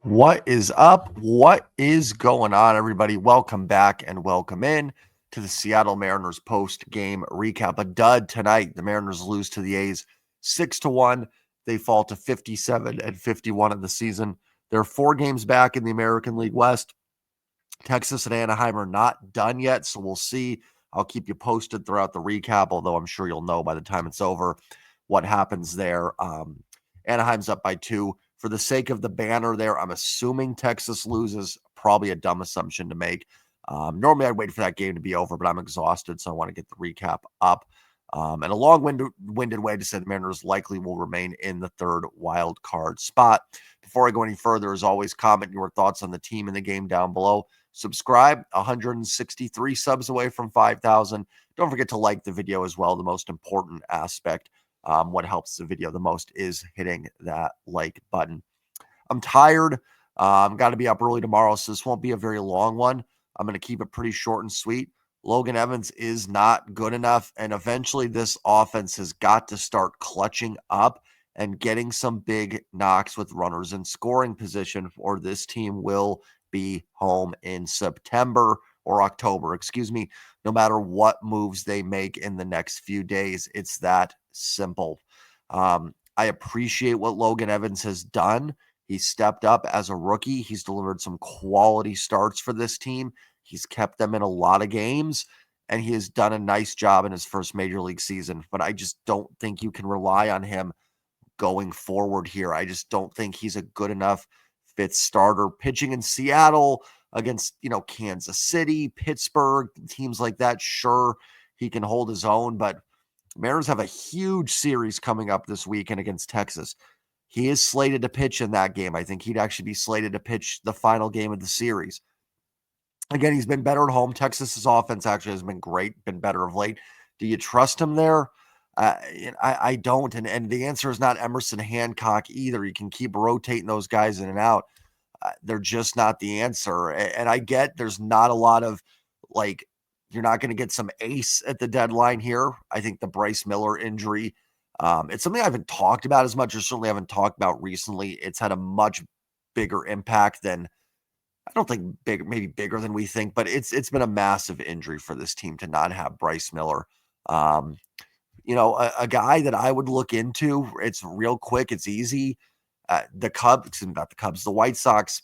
What is up? What is going on, everybody? Welcome back and welcome in to the Seattle Mariners post-game recap. A dud tonight. The Mariners lose to the A's 6-1. They fall to 57 and 51 in the season. They're 4 games back in the American League West. Texas and Anaheim are not done yet, so we'll see. I'll keep you posted throughout the recap, although I'm sure you'll know by the time it's over what happens there. Anaheim's up by 2. For the sake of the banner there, I'm assuming Texas loses. Probably a dumb assumption to make. Normally, I'd wait for that game to be over, but I'm exhausted, so I want to get the recap up. And a long-winded way to say the Mariners likely will remain in the third wild card spot. Before I go any further, as always, comment your thoughts on the team and the game down below. Subscribe, 163 subs away from 5,000. Don't forget to like the video as well. The most important aspect, what helps the video the most is hitting that like button. I'm tired. I'm got to be up early tomorrow, so this won't be a very long one. I'm going to keep it pretty short and sweet. Logan Evans is not good enough, and eventually this offense has got to start clutching up and getting some big knocks with runners in scoring position, or this team will be home in September or October, no matter what moves they make in the next few days. It's that simple. I appreciate what Logan Evans has done. He stepped up as a rookie. He's delivered some quality starts for this team. He's kept them in a lot of games, and he has done a nice job in his first major league season. But I just don't think you can rely on him going forward here. I just don't think he's a good enough fit starter. Pitching in Seattle against, Kansas City, Pittsburgh, teams like that, sure, he can hold his own, but Mariners have a huge series coming up this weekend against Texas. He is slated to pitch in that game. I think he'd actually be slated to pitch the final game of the series. Again, he's been better at home. Texas's offense actually has been great, been better of late. Do you trust him there? I don't. And the answer is not Emerson Hancock either. You can keep rotating those guys in and out. They're just not the answer. And I get there's not a lot of you're not going to get some ace at the deadline here. I think the Bryce Miller injury, it's something I haven't talked about as much, or certainly haven't talked about recently. It's had a much bigger impact than I don't think maybe bigger than we think, but it's been a massive injury for this team to not have Bryce Miller. Um, a guy that I would look into. It's real quick. It's easy. The Cubs, not the Cubs, the White Sox,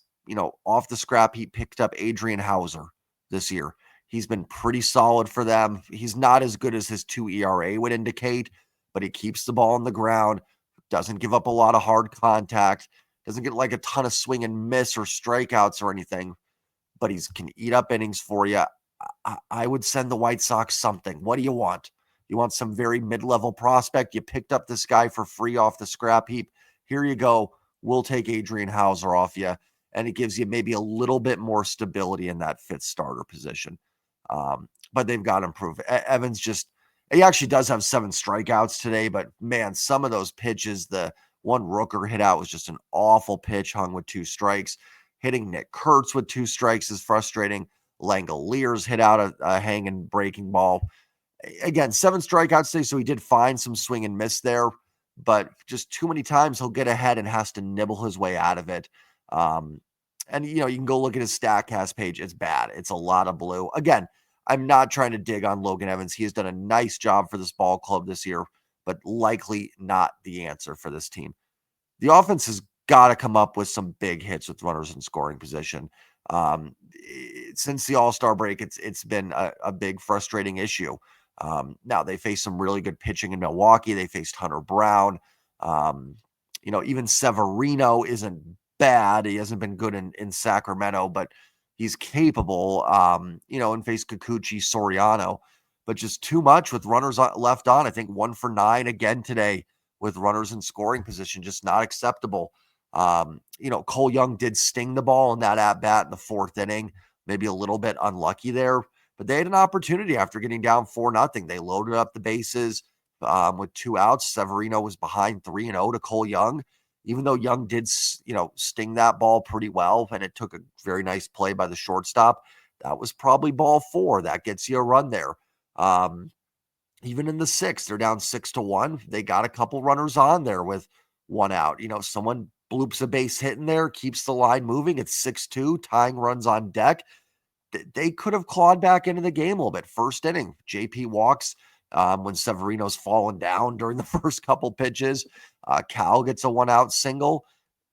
off the scrap heap picked up Adrian Hauser this year. He's been pretty solid for them. He's not as good as his 2 ERA would indicate, but he keeps the ball on the ground, doesn't give up a lot of hard contact, doesn't get like a ton of swing and miss or strikeouts or anything, but he can eat up innings for you. I would send the White Sox something. What do you want? You want some very mid-level prospect? You picked up this guy for free off the scrap heap. Here you go. We'll take Adrian Hauser off you, and it gives you maybe a little bit more stability in that fifth starter position. But they've got to improve. Evans he actually does have 7 strikeouts today, but man, some of those pitches, the one Rooker hit out was just an awful pitch, hung with 2 strikes. Hitting Nick Kurtz with 2 strikes is frustrating. Langoliers hit out a hanging breaking ball. Again, 7 strikeouts today, so he did find some swing and miss there, but just too many times he'll get ahead and has to nibble his way out of it. And you can go look at his StatCast page. It's bad. It's a lot of blue. Again, I'm not trying to dig on Logan Evans. He has done a nice job for this ball club this year, but likely not the answer for this team. The offense has got to come up with some big hits with runners in scoring position. Since the All-Star break, it's been a big frustrating issue. Now they faced some really good pitching in Milwaukee. They faced Hunter Brown. Even Severino isn't bad. He hasn't been good in Sacramento, but he's capable. And faced Kikuchi, Soriano, but just too much with runners left on. I think 1 for 9 again today with runners in scoring position, just not acceptable. Cole Young did sting the ball in that at bat in the 4th inning, maybe a little bit unlucky there, but they had an opportunity after getting down 4-0. They loaded up the bases with 2 outs. Severino was behind 3-0 to Cole Young, even though Young did, sting that ball pretty well, and it took a very nice play by the shortstop. That was probably ball 4. That gets you a run there. Even in the 6th, they're down 6-1. They got a couple runners on there with 1 out. Someone bloops a base hit in there, keeps the line moving. It's 6-2, tying runs on deck. They could have clawed back into the game a little bit. First inning, JP walks when Severino's fallen down during the first couple pitches. Cal gets a 1-out single.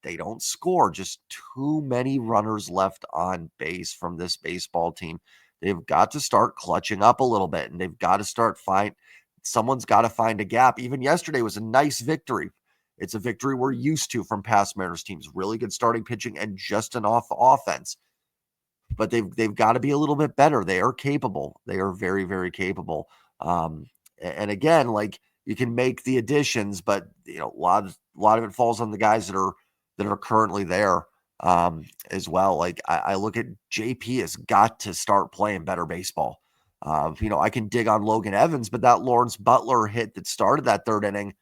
They don't score. Just too many runners left on base from this baseball team. They've got to start clutching up a little bit, and they've got to start someone's got to find a gap. Even yesterday was a nice victory. It's a victory we're used to from past Mariners teams. Really good starting pitching and just enough offense. But they've got to be a little bit better. They are capable. They are very, very capable. And again, like, you can make the additions, but a lot of it falls on the guys that are currently there as well. Like, I look at JP has got to start playing better baseball. I can dig on Logan Evans, but that Lawrence Butler hit that started that third inning,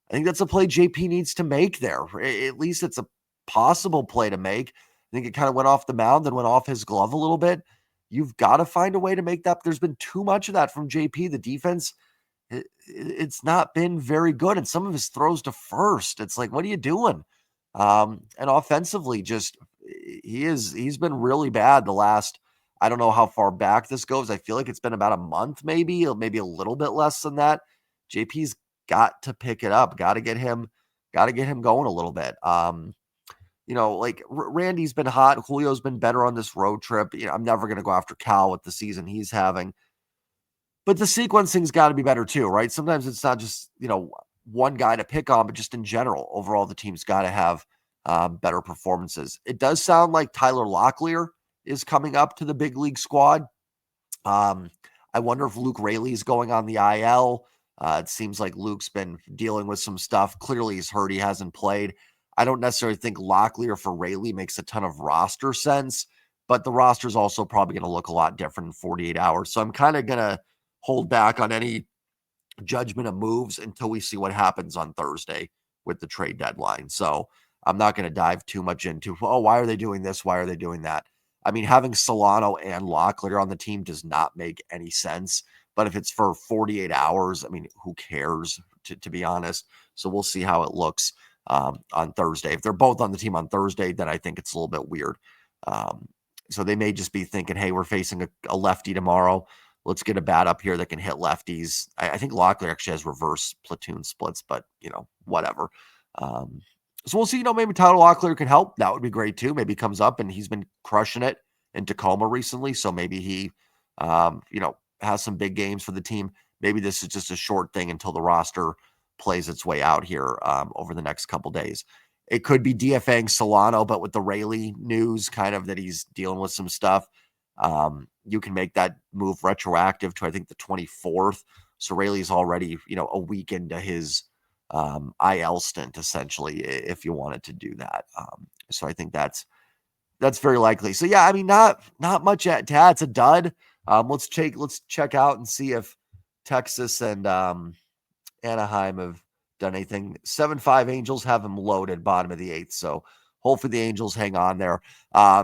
I think that's a play JP needs to make there. At least it's a possible play to make. I think it kind of went off the mound and went off his glove a little bit. You've got to find a way to make that. There's been too much of that from JP. The defense, it's not been very good. And some of his throws to first, it's like, what are you doing? And offensively, he's been really bad the last, I don't know how far back this goes. I feel like it's been about a month, maybe a little bit less than that. JP's got to pick it up. Got to get him going a little bit. Like, Randy's been hot. Julio's been better on this road trip. I'm never going to go after Cal with the season he's having. But the sequencing's got to be better too, right? Sometimes it's not just, one guy to pick on, but just in general, overall, the team's got to have better performances. It does sound like Tyler Locklear is coming up to the big league squad. I wonder if Luke Raley's going on the IL. It seems like Luke's been dealing with some stuff. Clearly he's hurt. He hasn't played. I don't necessarily think Locklear for Raley makes a ton of roster sense, but the roster is also probably going to look a lot different in 48 hours. So I'm kind of going to hold back on any judgment of moves until we see what happens on Thursday with the trade deadline. So I'm not going to dive too much into, why are they doing this? Why are they doing that? I mean, having Solano and Locklear on the team does not make any sense. But if it's for 48 hours, I mean, who cares, to be honest? So we'll see how it looks on Thursday. If they're both on the team on Thursday, then I think it's a little bit weird. So they may just be thinking, hey, we're facing a lefty tomorrow. Let's get a bat up here that can hit lefties. I think Locklear actually has reverse platoon splits, but, whatever. So we'll see, maybe Tyler Locklear can help. That would be great too. Maybe he comes up, and he's been crushing it in Tacoma recently. So maybe he, has some big games for the team. Maybe this is just a short thing until the roster plays its way out here over the next couple days. It could be DFAing Solano, but with the Raley news kind of that he's dealing with some stuff, you can make that move retroactive to, I think, the 24th. So Raley's already, a week into his IL stint, essentially, if you wanted to do that. So I think that's very likely. So yeah, I mean, not much to add. It's a dud. Let's check out and see if Texas and Anaheim have done anything. 7-5 Angels have them loaded bottom of the 8th. So hopefully the Angels hang on there. I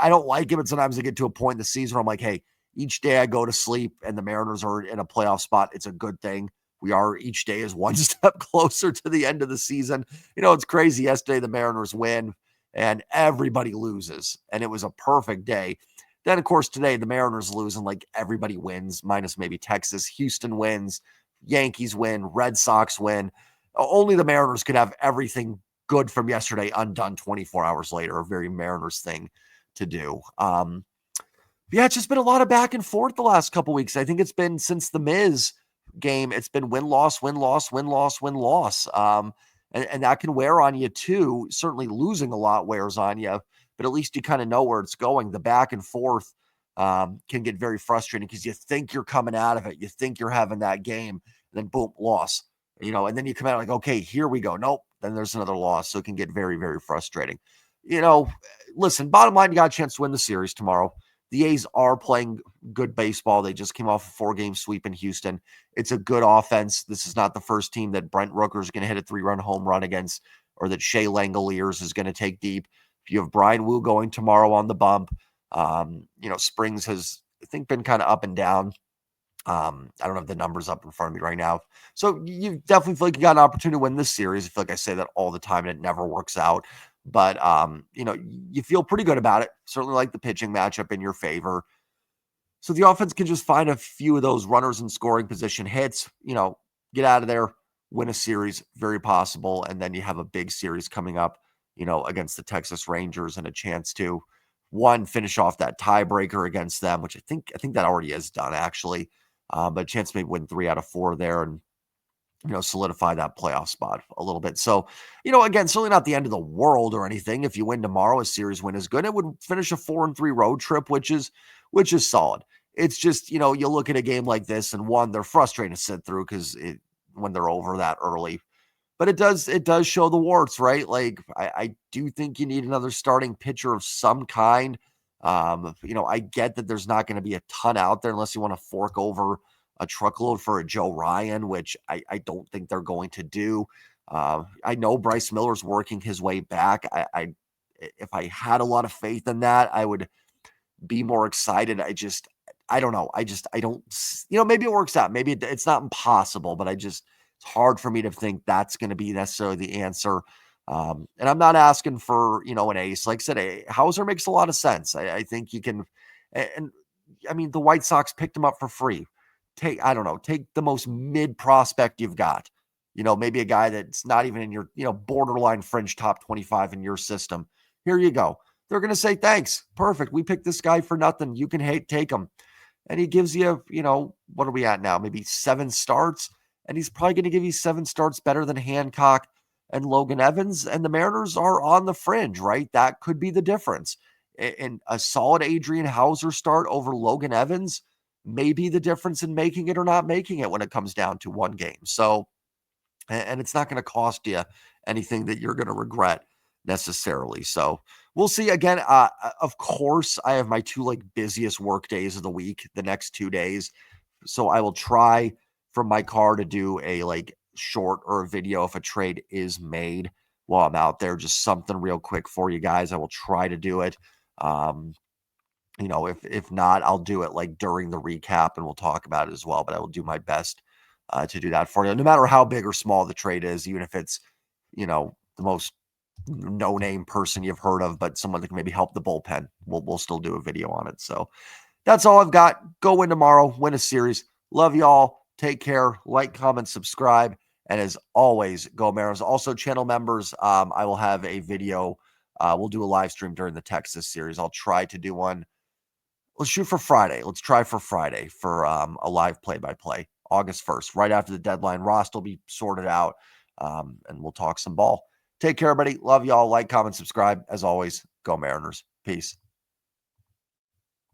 don't like it, but sometimes I get to a point in the season where I'm like, hey, each day I go to sleep and the Mariners are in a playoff spot, it's a good thing. We are, each day is one step closer to the end of the season. It's crazy. Yesterday the Mariners win and everybody loses, and it was a perfect day. Then, of course, today the Mariners lose and like everybody wins, minus maybe Texas. Houston wins, Yankees win, Red Sox win. Only the Mariners could have everything good from yesterday undone 24 hours later. A very Mariners thing to do. Yeah, it's just been a lot of back and forth the last couple weeks. I think it's been since the Miz game. It's been win-loss, win-loss, win-loss, win-loss. And that can wear on you too. Certainly losing a lot wears on you, but at least you kind of know where it's going. The back and forth can get very frustrating because you think you're coming out of it. You think you're having that game, and then boom, loss. And then you come out like, okay, here we go. Nope. Then there's another loss. So it can get very, very frustrating. Listen, bottom line, you got a chance to win the series tomorrow. The A's are playing good baseball. They just came off a 4-game sweep in Houston. It's a good offense. This is not the first team that Brent Rooker is going to hit a 3-run home run against, or that Shea Langoliers is going to take deep. If you have Brian Wu going tomorrow on the bump, Springs has, I think, been kind of up and down. I don't have the numbers up in front of me right now. So you definitely feel like you got an opportunity to win this series. I feel like I say that all the time and it never works out. But you feel pretty good about it. Certainly like the pitching matchup in your favor. So the offense can just find a few of those runners in scoring position hits, get out of there, win a series, very possible. And then you have a big series coming up, against the Texas Rangers and a chance to finish off that tiebreaker against them, which I think that already is done actually. But a chance to maybe win 3 out of 4 there and solidify that playoff spot a little bit. So, again, certainly not the end of the world or anything. If you win tomorrow, a series win is good. It would finish a 4-3 road trip, which is solid. It's just, you look at a game like this and they're frustrating to sit through because when they're over that early. But it does show the warts, right? Like I do think you need another starting pitcher of some kind. I get that there's not going to be a ton out there unless you want to fork over a truckload for a Joe Ryan, which I don't think they're going to do. I know Bryce Miller's working his way back. If I had a lot of faith in that, I would be more excited. I don't know. I don't, maybe it works out. Maybe it's not impossible, but it's hard for me to think that's going to be necessarily the answer. And I'm not asking for, an ace. Like I said, Hauser makes a lot of sense. I think you can, and I mean, the White Sox picked him up for free. Take the most mid prospect you've got, maybe a guy that's not even in your, borderline fringe top 25 in your system. Here you go. They're going to say, thanks. Perfect. We picked this guy for nothing. You can take him. And he gives you, what are we at now? Maybe 7 starts. And he's probably going to give you 7 starts better than Hancock and Logan Evans. And the Mariners are on the fringe, right? That could be the difference. And a solid Adrian Hauser start over Logan Evans may be the difference in making it or not making it when it comes down to one game. So, and it's not going to cost you anything that you're going to regret necessarily. So we'll see. Again, of course, I have my 2 busiest work days of the week, the next 2 days. So I will try from my car to do a short or a video if a trade is made while I'm out there. Just something real quick for you guys. I will try to do it. If not, I'll do it during the recap and we'll talk about it as well. But I will do my best to do that for you, no matter how big or small the trade is, even if it's, the most no-name person you've heard of, but someone that can maybe help the bullpen. We'll still do a video on it. So that's all I've got. Go win tomorrow, win a series. Love y'all. Take care. Like, comment, subscribe. And as always, go Mariners. Also, channel members, I will have a video. We'll do a live stream during the Texas series. I'll try to do one. Let's shoot for Friday. Let's try for Friday for a live play-by-play, August 1st, right after the deadline. Roster will be sorted out, and we'll talk some ball. Take care, everybody. Love y'all. Like, comment, subscribe. As always, go Mariners. Peace.